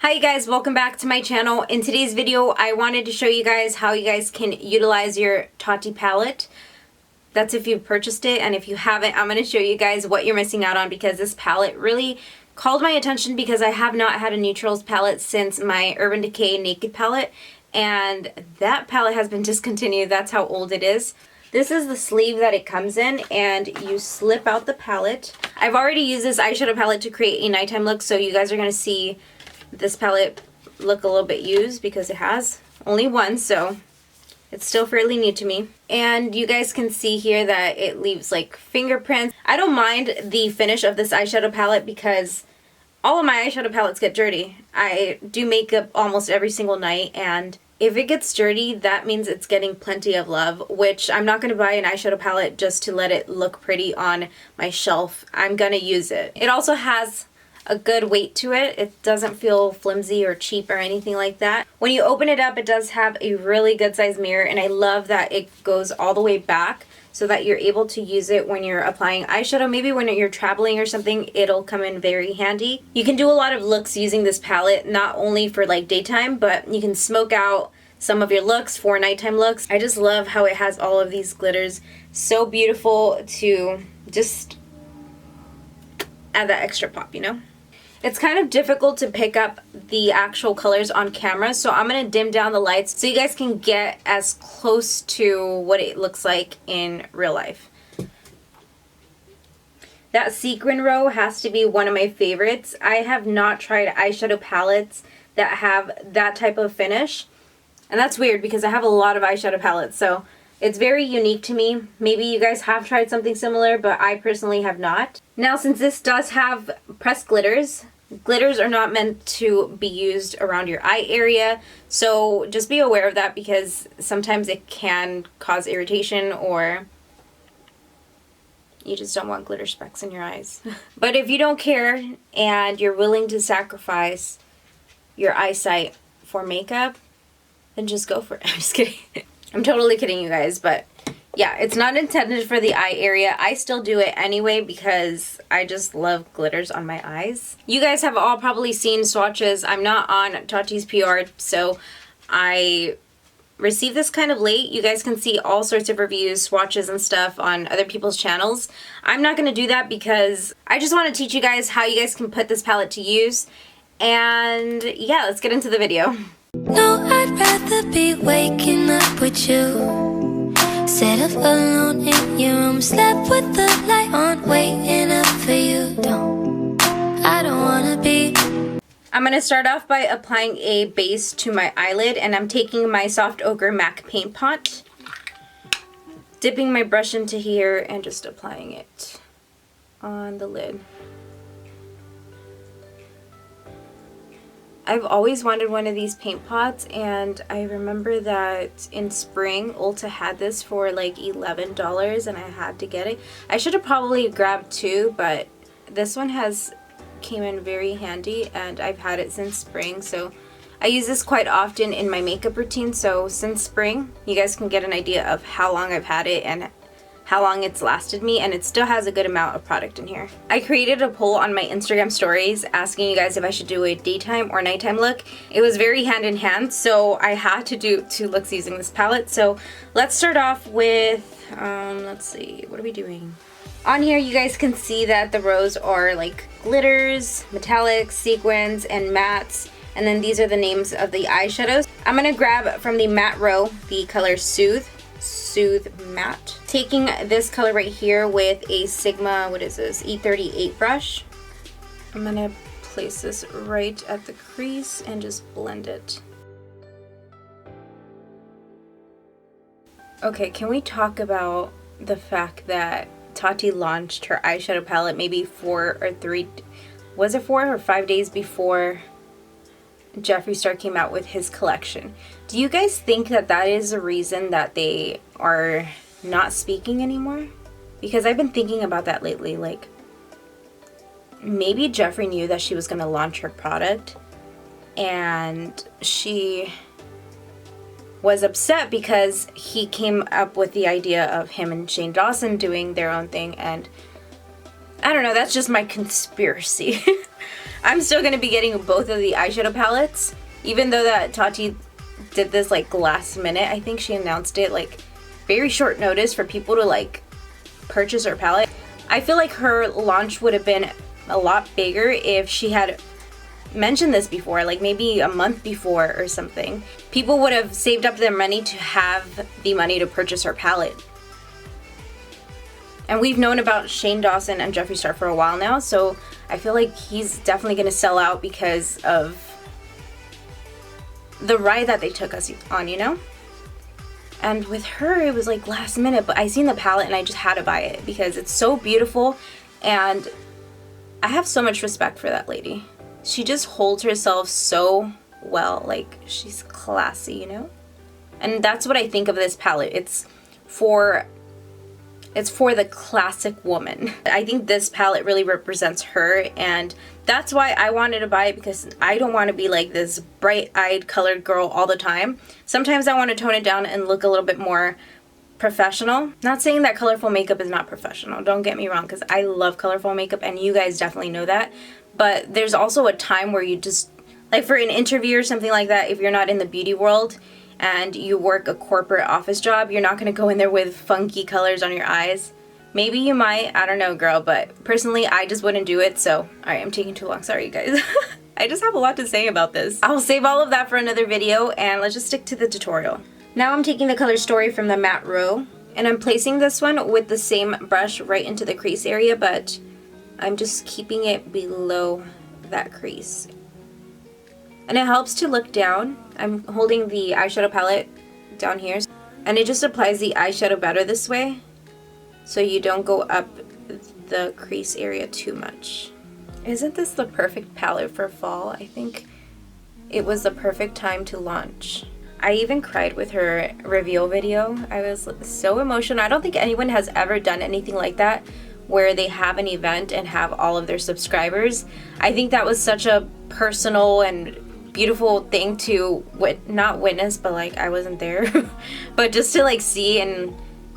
Hi you guys, welcome back to my channel. In today's video, I wanted to show you guys how you guys can utilize your Tati palette. That's if you've purchased it, and if you haven't, I'm going to show you guys what you're missing out on because this palette really called my attention because I have not had a neutrals palette since my Urban Decay Naked palette, and that palette has been discontinued. That's how old it is. This is the sleeve that it comes in, and you slip out the palette. I've already used this eyeshadow palette to create a nighttime look, so you guys are going to see this palette look a little bit used because it has only one, so it's still fairly new to me. And you guys can see here that it leaves like fingerprints. I don't mind the finish of this eyeshadow palette because all of my eyeshadow palettes get dirty. I do makeup almost every single night, and if it gets dirty, that means it's getting plenty of love, which I'm not going to buy an eyeshadow palette just to let it look pretty on my shelf. I'm going to use it. It also has a good weight to it. It doesn't feel flimsy or cheap or anything like that. When you open it up, it does have a really good size mirror, and I love that it goes all the way back so that you're able to use it when you're applying eyeshadow. Maybe when you're traveling or something, it'll come in very handy. You can do a lot of looks using this palette, not only for like daytime, but you can smoke out some of your looks for nighttime looks. I just love how it has all of these glitters. So beautiful to just add that extra pop, you know? It's kind of difficult to pick up the actual colors on camera, so I'm going to dim down the lights so you guys can get as close to what it looks like in real life. That sequin row has to be one of my favorites. I have not tried eyeshadow palettes that have that type of finish, and that's weird because I have a lot of eyeshadow palettes, so it's very unique to me. Maybe you guys have tried something similar, but I personally have not. Now, since this does have pressed glitters, glitters are not meant to be used around your eye area, so just be aware of that because sometimes it can cause irritation or you just don't want glitter specks in your eyes. But if you don't care and you're willing to sacrifice your eyesight for makeup, then just go for it. I'm just kidding. I'm totally kidding you guys, but yeah, it's not intended for the eye area. I still do it anyway because I just love glitters on my eyes. You guys have all probably seen swatches. I'm not on Tati's PR, so I received this kind of late. You guys can see all sorts of reviews, swatches, and stuff on other people's channels. I'm not going to do that because I just want to teach you guys how you guys can put this palette to use. And yeah, let's get into the video. No, I'd rather be waking up with you, set up alone in your room, slept with the light on, waiting up for you. I don't wanna be. I'm going to start off by applying a base to my eyelid, and I'm taking my Soft Ochre MAC Paint Pot, dipping my brush into here, and just applying it on the lid. I've always wanted one of these paint pots, and I remember that in spring Ulta had this for like $11 and I had to get it. I should have probably grabbed two, but this one came in very handy and I've had it since spring, so I use this quite often in my makeup routine. So since spring, you guys can get an idea of how long I've had it and how long it's lasted me, and it still has a good amount of product in here. I created a poll on my Instagram stories asking you guys if I should do a daytime or nighttime look. It was very hand in hand, so I had to do 2 looks using this palette. So let's start off with, let's see, what are we doing? On here you guys can see that the rows are like glitters, metallics, sequins, and mattes. And then these are the names of the eyeshadows. I'm gonna grab from the matte row the color Soothe Matte. Taking this color right here with a Sigma, what is this, E38 brush. I'm gonna place this right at the crease and just blend it. Okay, can we talk about the fact that Tati launched her eyeshadow palette maybe 4 or 5 days before Jeffree Star came out with his collection? Do you guys think that that is the reason that they are not speaking anymore? Because I've been thinking about that lately. Like, maybe Jeffree knew that she was going to launch her product and she was upset because he came up with the idea of him and Shane Dawson doing their own thing, and I don't know, that's just my conspiracy. I'm still going to be getting both of the eyeshadow palettes, even though that Tati did this like last minute. I think she announced it like very short notice for people to like purchase her palette. I feel like her launch would have been a lot bigger if she had mentioned this before, like maybe a month before or something. People would have saved up their money to have the money to purchase her palette. And we've known about Shane Dawson and Jeffree Star for a while now, so I feel like he's definitely going to sell out because of the ride that they took us on, you know? And with her, it was like last minute, but I seen the palette and I just had to buy it because it's so beautiful, and I have so much respect for that lady. She just holds herself so well, like she's classy, you know? And that's what I think of this palette. It's for the classic woman. I think this palette really represents her, and that's why I wanted to buy it, because I don't want to be like this bright-eyed colored girl all the time. Sometimes I want to tone it down and look a little bit more professional. Not saying that colorful makeup is not professional, don't get me wrong, because I love colorful makeup and you guys definitely know that. But there's also a time where you just, like for an interview or something like that, if you're not in the beauty world and you work a corporate office job, you're not going to go in there with funky colors on your eyes. Maybe you might, I don't know, girl, but personally I just wouldn't do it. So, alright, I'm taking too long, sorry you guys. I just have a lot to say about this. I'll save all of that for another video, and let's just stick to the tutorial. Now I'm taking the color Story from the Matte Row, and I'm placing this one with the same brush right into the crease area, but I'm just keeping it below that crease. And it helps to look down. I'm holding the eyeshadow palette down here, and it just applies the eyeshadow better this way, so you don't go up the crease area too much. Isn't this the perfect palette for fall? I think it was the perfect time to launch. I even cried with her reveal video. I was so emotional. I don't think anyone has ever done anything like that, where they have an event and have all of their subscribers. I think that was such a personal and beautiful thing to not witness, but like I wasn't there, but just to like see, and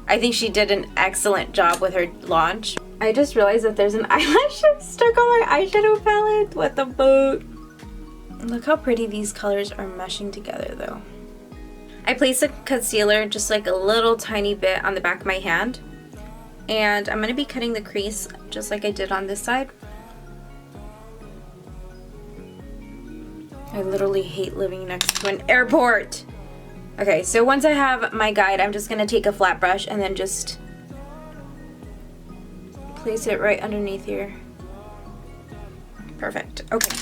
I think she did an excellent job with her launch. I just realized that there's an eyelash stuck on my eyeshadow palette. What the fuck? Look how pretty these colors are meshing together though. I placed a concealer just like a little tiny bit on the back of my hand, and I'm going to be cutting the crease just like I did on this side. I literally hate living next to an airport. Okay, so once I have my guide, I'm just going to take a flat brush and then just place it right underneath here. Perfect. Okay.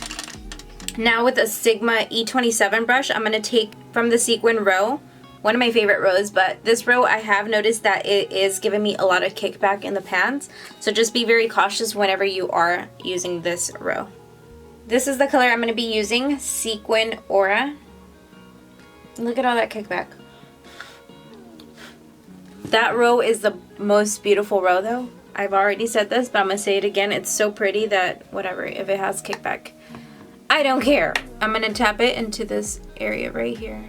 Now with a Sigma E27 brush, I'm going to take from the Sequin row, one of my favorite rows, but this row I have noticed that it is giving me a lot of kickback in the pans, so just be very cautious whenever you are using this row. This is the color I'm going to be using, Sequin Aura. Look at all that kickback. That row is the most beautiful row though. I've already said this, but I'm going to say it again. It's so pretty that whatever, if it has kickback, I don't care. I'm going to tap it into this area right here.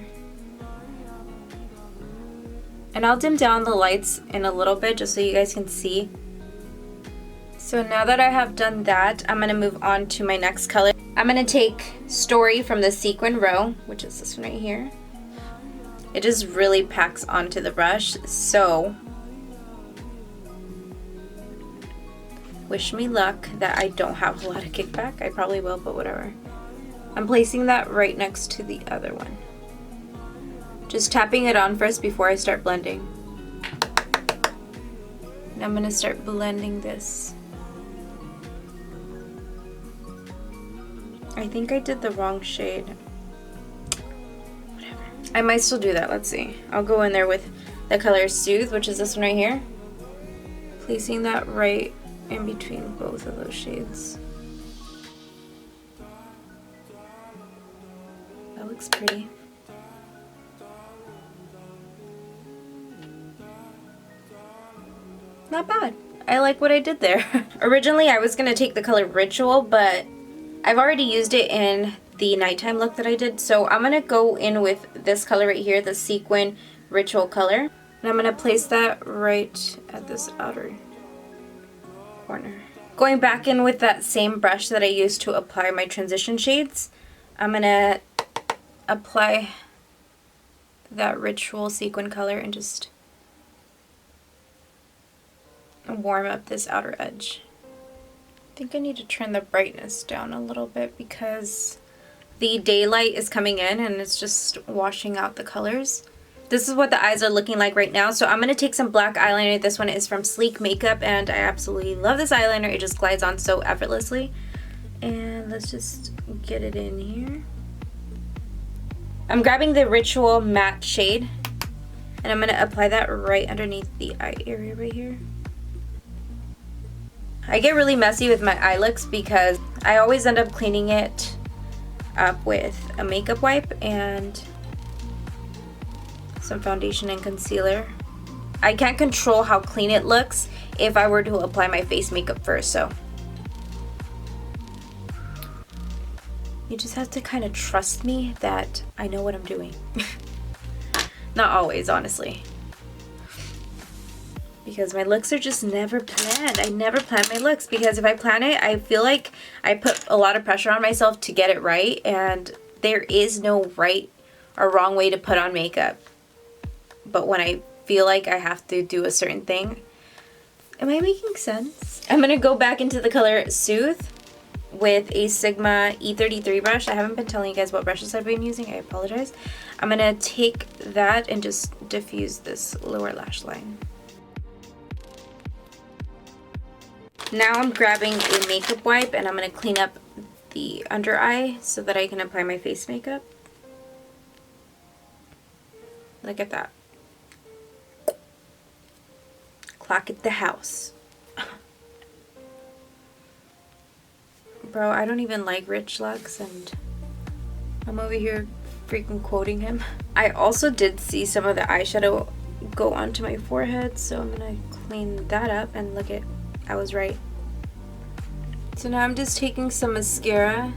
And I'll dim down the lights in a little bit just so you guys can see. So now that I have done that, I'm going to move on to my next color. I'm going to take Story from the Sequin row, which is this one right here. It just really packs onto the brush, so wish me luck that I don't have a lot of kickback. I probably will, but whatever. I'm placing that right next to the other one. Just tapping it on first before I start blending. And I'm going to start blending this. I think I did the wrong shade. Whatever. I might still do that. Let's see. I'll go in there with the color Soothe, which is this one right here. Placing that right in between both of those shades. That looks pretty. Not bad. I like what I did there. Originally I was going to take the color Ritual, but I've already used it in the nighttime look that I did, so I'm going to go in with this color right here, the Sequin Ritual color. And I'm going to place that right at this outer Going back in with that same brush that I used to apply my transition shades, I'm going to apply that Ritual Sequin color and just warm up this outer edge. I think I need to turn the brightness down a little bit because the daylight is coming in and it's just washing out the colors. This is what the eyes are looking like right now. So I'm going to take some black eyeliner. This one is from Sleek Makeup and I absolutely love this eyeliner. It just glides on so effortlessly. And let's just get it in here. I'm grabbing the Ritual Matte shade and I'm going to apply that right underneath the eye area right here. I get really messy with my eye looks because I always end up cleaning it up with a makeup wipe and some foundation and concealer. I can't control how clean it looks if I were to apply my face makeup first, so you just have to kind of trust me that I know what I'm doing. Not always, honestly. Because my looks are just never planned. I never plan my looks because if I plan it, I feel like I put a lot of pressure on myself to get it right, and there is no right or wrong way to put on makeup. But when I feel like I have to do a certain thing, am I making sense? I'm going to go back into the color Soothe with a Sigma E33 brush. I haven't been telling you guys what brushes I've been using. I apologize. I'm going to take that and just diffuse this lower lash line. Now I'm grabbing a makeup wipe and I'm going to clean up the under eye so that I can apply my face makeup. Look at that. Clock at the house. Bro, I don't even like Rich Lux and I'm over here freaking quoting him. I also did see some of the eyeshadow go onto my forehead, so I'm gonna clean that up and look at, I was right. So now I'm just taking some mascara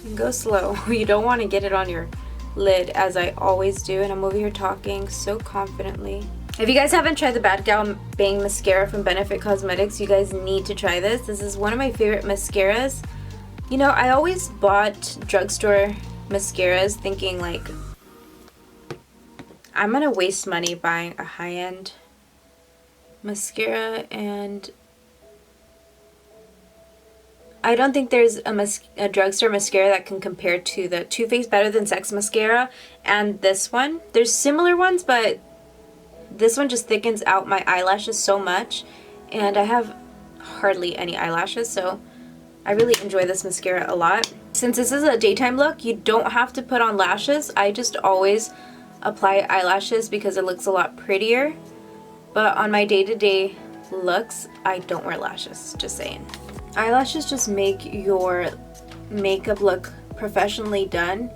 and go slow. You don't want to get it on your lid as I always do, and I'm over here talking so confidently. If you guys haven't tried the Bad Gal Bang mascara from Benefit Cosmetics, you guys need to try this. This is one of my favorite mascaras. You know, I always bought drugstore mascaras thinking like, I'm gonna waste money buying a high-end mascara, and I don't think there's a drugstore mascara that can compare to the Too Faced Better Than Sex mascara and this one. There's similar ones, but this one just thickens out my eyelashes so much, and I have hardly any eyelashes, so I really enjoy this mascara a lot. Since this is a daytime look, you don't have to put on lashes. I just always apply eyelashes because it looks a lot prettier, but on my day-to-day looks, I don't wear lashes, just saying. Eyelashes just make your makeup look professionally done.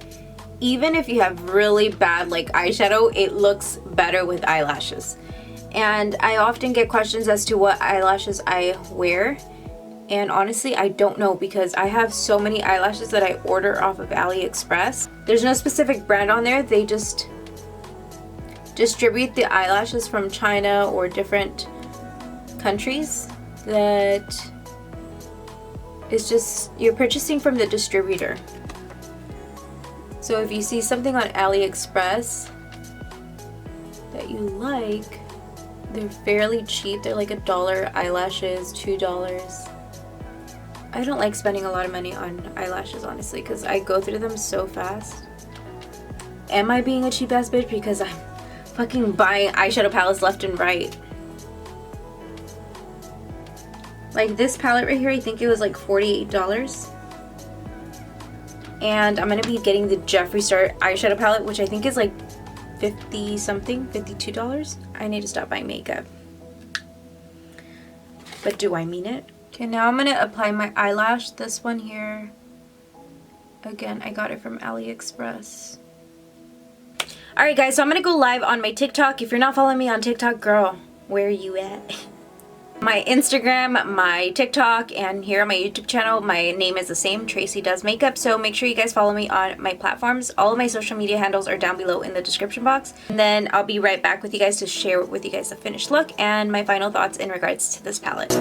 Even if you have really bad like eyeshadow, it looks better with eyelashes. And I often get questions as to what eyelashes I wear, and honestly I don't know because I have so many eyelashes that I order off of AliExpress. There's no specific brand on there. They just distribute the eyelashes from China or different countries that it's just, you're purchasing from the distributor. So if you see something on AliExpress that you like, they're fairly cheap. They're like $1 eyelashes, $2. I don't like spending a lot of money on eyelashes, honestly, because I go through them so fast. Am I being a cheap ass bitch because I'm fucking buying eyeshadow palettes left and right? Like this palette right here, I think it was like $48. And I'm going to be getting the Jeffree Star eyeshadow palette, which I think is like 50 something, $52. I need to stop buying makeup. But do I mean it? Okay, now I'm going to apply my eyelash. This one here, again, I got it from AliExpress. Alright guys, so I'm going to go live on my TikTok. If you're not following me on TikTok, girl, where are you at? My Instagram, my TikTok, and here on my YouTube channel, my name is the same, Tracy Does Makeup. So make sure you guys follow me on my platforms. All of my social media handles are down below in the description box. And then I'll be right back with you guys to share with you guys the finished look and my final thoughts in regards to this palette.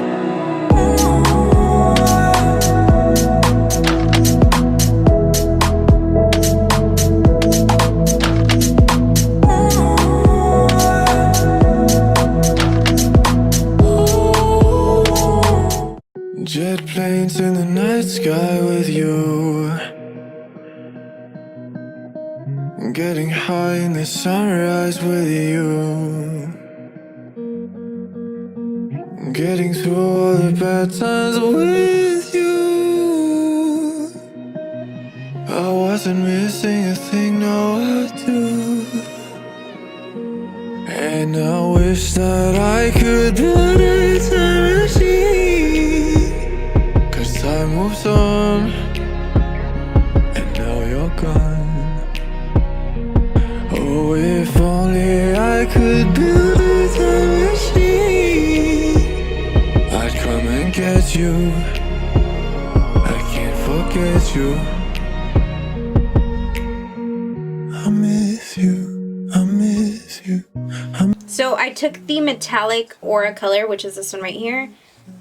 Jet planes in the night sky with you, getting high in the sunrise with you, getting through all the bad times with you. I wasn't missing a thing, no I do. And I wish that I could build a time machine, 'cause time moves on, and now you're gone. Oh, if only I could build a time machine, I'd come and get you. I can't forget you. I miss you, I miss you. So I took the metallic aura color, which is this one right here,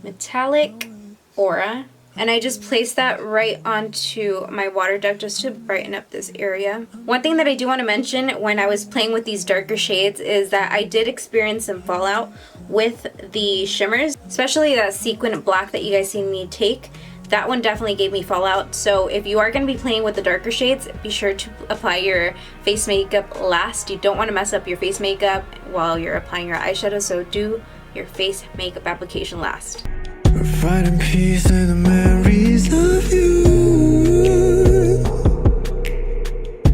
metallic aura, and I just placed that right onto my water duct just to brighten up this area. One thing that I do want to mention when I was playing with these darker shades is that I did experience some fallout with the shimmers, especially that sequin black that you guys seen me take. That one definitely gave me fallout. So if you are going to be playing with the darker shades, be sure to apply your face makeup last. You don't want to mess up your face makeup while you're applying your eyeshadow, so do your face makeup application last. Finding peace in the memories of you.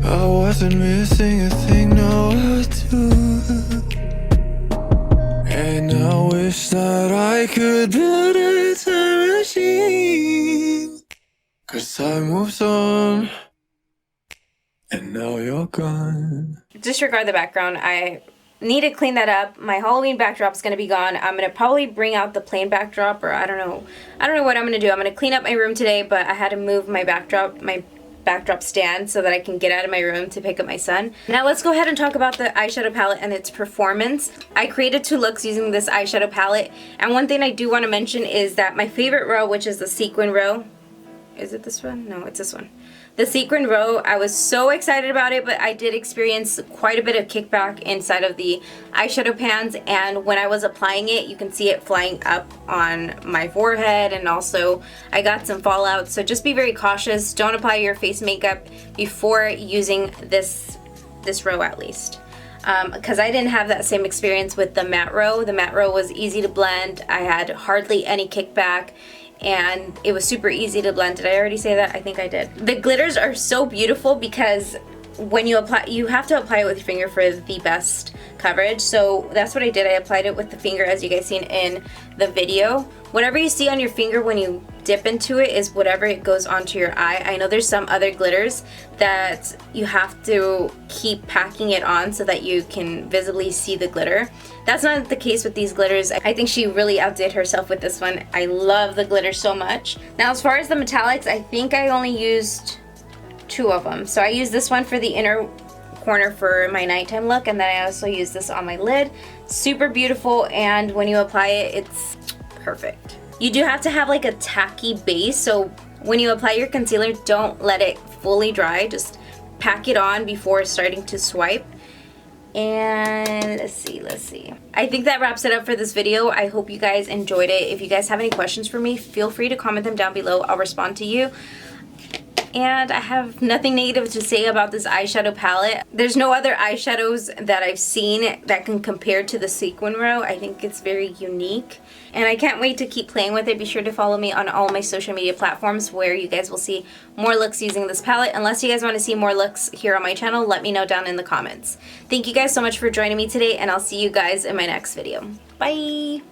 I wasn't missing a thing, no I do. And I wish that I could build a time machine, 'cause time moves on, and now you're gone. Disregard the background. I need to clean that up. My Halloween backdrop is going to be gone. I'm going to probably bring out the plain backdrop, or I don't know what I'm going to do. I'm going to clean up my room today, but I had to move my backdrop stand so that I can get out of my room to pick up my son. Now let's go ahead and talk about the eyeshadow palette and its performance. I created 2 looks using this eyeshadow palette, and one thing I do want to mention is that my favorite row, which is the sequin row, is it this one? No, it's this one. The sequin row, I was so excited about it, but I did experience quite a bit of kickback inside of the eyeshadow pans, and when I was applying it, you can see it flying up on my forehead, and also I got some fallout, so just be very cautious. Don't apply your face makeup before using this row at least. Because I didn't have that same experience with the matte row. The matte row was easy to blend. I had hardly any kickback, and it was super easy to blend. Did I already say that? I think I did. The glitters are so beautiful because when you apply, you have to apply it with your finger for the best coverage. So that's what I did. I applied it with the finger, as you guys seen in the video. Whatever you see on your finger when you dip into it is whatever it goes onto your eye. I know there's some other glitters that you have to keep packing it on so that you can visibly see the glitter. That's not the case with these glitters. I think she really outdid herself with this one. I love the glitter so much. Now as far as the metallics, I think I only used 2 of them. So I used this one for the inner corner for my nighttime look, and then I also used this on my lid. Super beautiful, and when you apply it, it's perfect. You do have to have like a tacky base, so when you apply your concealer, don't let it fully dry. Just pack it on before starting to swipe. And let's see. I think that wraps it up for this video. I hope you guys enjoyed it. If you guys have any questions for me, feel free to comment them down below. I'll respond to you. And I have nothing negative to say about this eyeshadow palette. There's no other eyeshadows that I've seen that can compare to the sequin row. I think it's very unique, and I can't wait to keep playing with it. Be sure to follow me on all my social media platforms where you guys will see more looks using this palette. Unless you guys want to see more looks here on my channel, let me know down in the comments. Thank you guys so much for joining me today, and I'll see you guys in my next video. Bye!